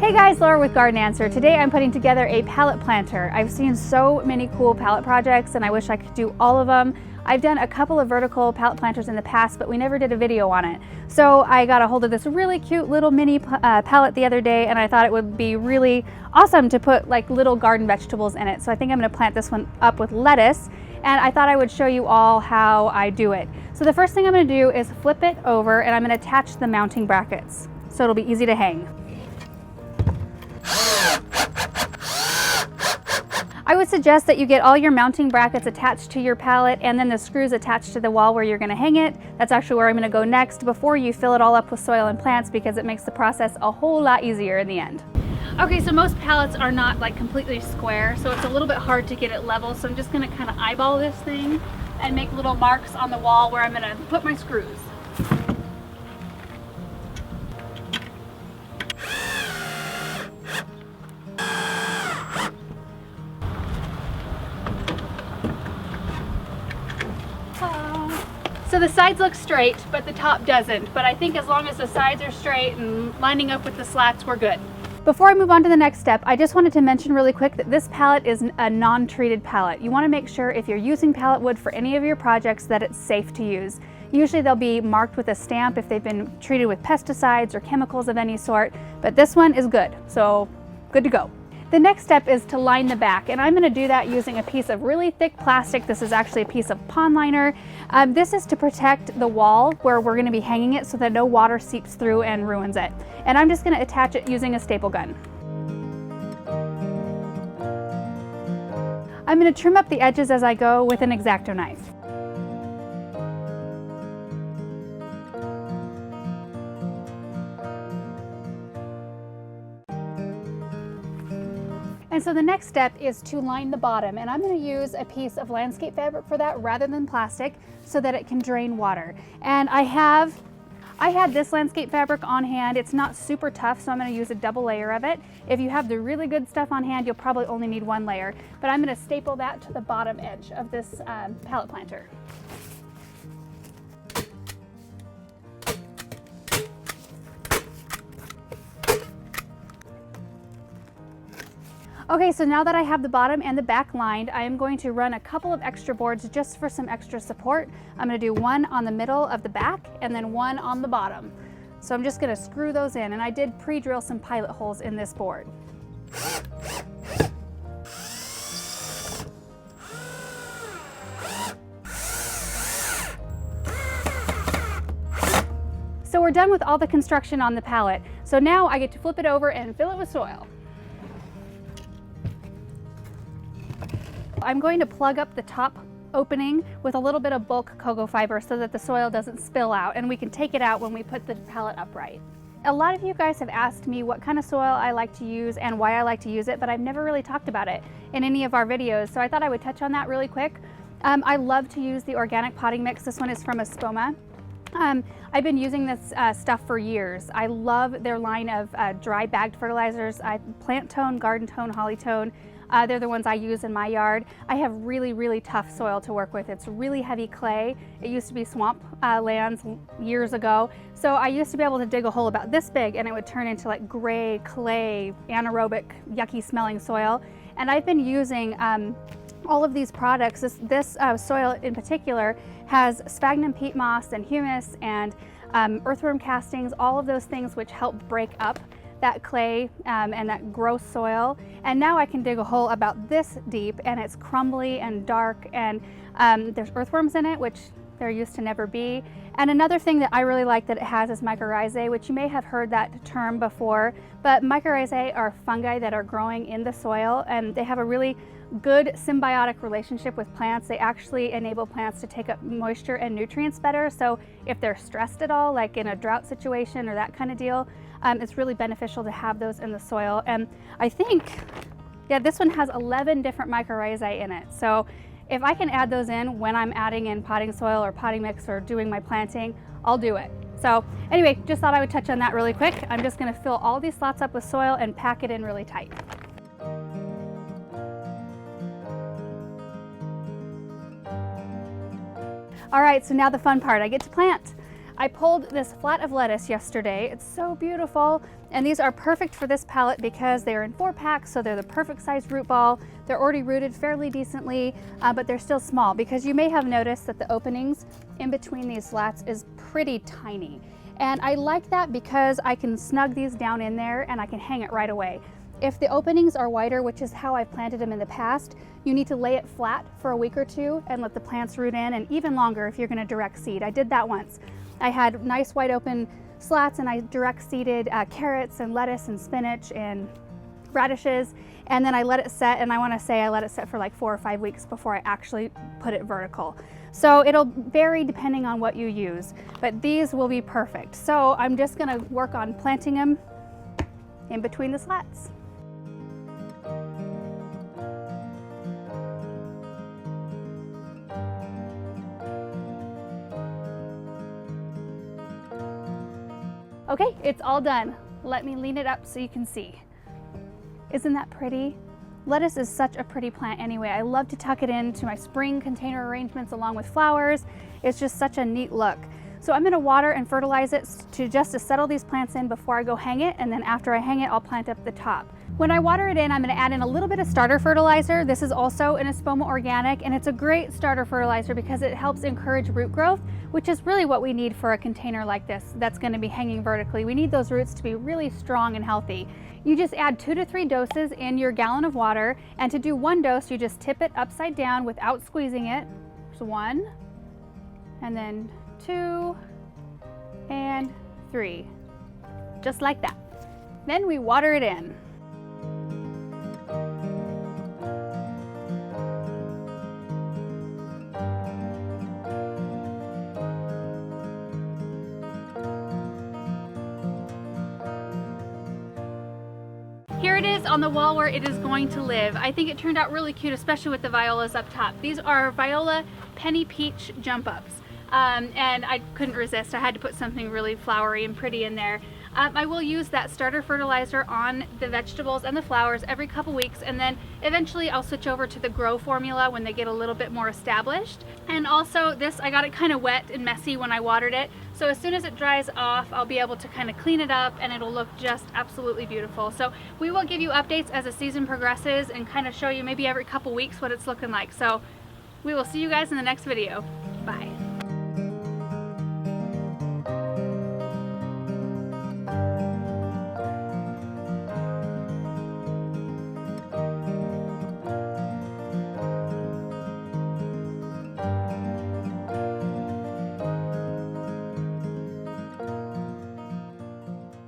Hey guys, Laura with Garden Answer. Today I'm putting together a pallet planter. I've seen so many cool pallet projects and I wish I could do all of them. I've done a couple of vertical pallet planters in the past, but we never did a video on it. So I got a hold of this really cute little mini pallet the other day, and I thought it would be really awesome to put like little garden vegetables in it. So I think I'm going to plant this one up with lettuce, and I thought I would show you all how I do it. So the first thing I'm going to do is flip it over, and I'm going to attach the mounting brackets so it'll be easy to hang. I would suggest that you get all your mounting brackets attached to your pallet and then the screws attached to the wall where you're going to hang it. That's actually where I'm going to go next before you fill it all up with soil and plants, because it makes the process a whole lot easier in the end. Okay, so most pallets are not like completely square, so it's a little bit hard to get it level. So I'm just going to kind of eyeball this thing and make little marks on the wall where I'm going to put my screws. So the sides look straight, but the top doesn't. But I think as long as the sides are straight and lining up with the slats, we're good. Before I move on to the next step, I just wanted to mention really quick that this pallet is a non-treated pallet. You want to make sure if you're using pallet wood for any of your projects that it's safe to use. Usually they'll be marked with a stamp if they've been treated with pesticides or chemicals of any sort, but this one is good, so good to go. The next step is to line the back, and I'm going to do that using a piece of really thick plastic. This is actually a piece of pond liner. This is to protect the wall where we're going to be hanging it so that no water seeps through and ruins it. And I'm just going to attach it using a staple gun. I'm going to trim up the edges as I go with an X-Acto knife. And so the next step is to line the bottom, and I'm going to use a piece of landscape fabric for that rather than plastic so that it can drain water. And I had this landscape fabric on hand. It's not super tough, so I'm going to use a double layer of it. If you have the really good stuff on hand, you'll probably only need one layer, but I'm going to staple that to the bottom edge of this pallet planter. Okay, so now that I have the bottom and the back lined, I am going to run a couple of extra boards just for some extra support. I'm going to do one on the middle of the back and then one on the bottom. So I'm just going to screw those in, and I did pre-drill some pilot holes in this board. So we're done with all the construction on the pallet. So now I get to flip it over and fill it with soil. I'm going to plug up the top opening with a little bit of bulk cocoa fiber so that the soil doesn't spill out, and we can take it out when we put the pallet upright. A lot of you guys have asked me what kind of soil I like to use and why I like to use it, but I've never really talked about it in any of our videos, so I thought I would touch on that really quick. I love to use the organic potting mix. This one is from Espoma. I've been using this stuff for years. I love their line of dry bagged fertilizers, Plant Tone, Garden Tone, Holly Tone. They're the ones I use in my yard. I have really, really tough soil to work with. It's really heavy clay. It used to be swamp lands years ago. So I used to be able to dig a hole about this big and it would turn into like gray, clay, anaerobic, yucky smelling soil. And I've been using all of these products. This soil in particular has sphagnum peat moss and humus and earthworm castings, all of those things which help break up that clay and that gross soil. And now I can dig a hole about this deep, and it's crumbly and dark, and there's earthworms in it, which there used to never be. And another thing that I really like that it has is mycorrhizae, which you may have heard that term before, but mycorrhizae are fungi that are growing in the soil, and they have a really good symbiotic relationship with plants. They actually enable plants to take up moisture and nutrients better. So if they're stressed at all, like in a drought situation or that kind of deal, it's really beneficial to have those in the soil. And I think, yeah, this one has 11 different mycorrhizae in it. So if I can add those in when I'm adding in potting soil or potting mix or doing my planting, I'll do it. So anyway, just thought I would touch on that really quick. I'm just going to fill all these slots up with soil and pack it in really tight. All right, so now the fun part, I get to plant. I pulled this flat of lettuce yesterday. It's so beautiful. And these are perfect for this pallet because they're in 4-packs, so they're the perfect size root ball. They're already rooted fairly decently, but they're still small because you may have noticed that the openings in between these slats is pretty tiny. And I like that because I can snug these down in there and I can hang it right away. If the openings are wider, which is how I've planted them in the past, you need to lay it flat for a week or two and let the plants root in, and even longer if you're going to direct seed. I did that once. I had nice wide open slats and I direct seeded carrots and lettuce and spinach and radishes, and then I let it set, and I want to say I let it set for like 4 or 5 weeks before I actually put it vertical. So it'll vary depending on what you use, but these will be perfect. So I'm just going to work on planting them in between the slats. Okay, it's all done. Let me lean it up so you can see. Isn't that pretty? Lettuce is such a pretty plant anyway. I love to tuck it into my spring container arrangements along with flowers. It's just such a neat look. So I'm gonna water and fertilize it just to settle these plants in before I go hang it, and then after I hang it, I'll plant up the top. When I water it in, I'm gonna add in a little bit of starter fertilizer. This is also an Espoma Organic, and it's a great starter fertilizer because it helps encourage root growth, which is really what we need for a container like this that's gonna be hanging vertically. We need those roots to be really strong and healthy. You just add 2 to 3 doses in your gallon of water, and to do 1 dose, you just tip it upside down without squeezing it. So 1, and then 2, and 3, just like that. Then we water it in. Here it is on the wall where it is going to live. I think it turned out really cute, especially with the violas up top. These are viola penny peach jump ups. And I couldn't resist. I had to put something really flowery and pretty in there. I will use that starter fertilizer on the vegetables and the flowers every couple weeks, and then eventually I'll switch over to the grow formula when they get a little bit more established. And also this, I got it kind of wet and messy when I watered it, so as soon as it dries off, I'll be able to kind of clean it up and it'll look just absolutely beautiful. So we will give you updates as the season progresses and kind of show you maybe every couple weeks what it's looking like. So we will see you guys in the next video. Bye.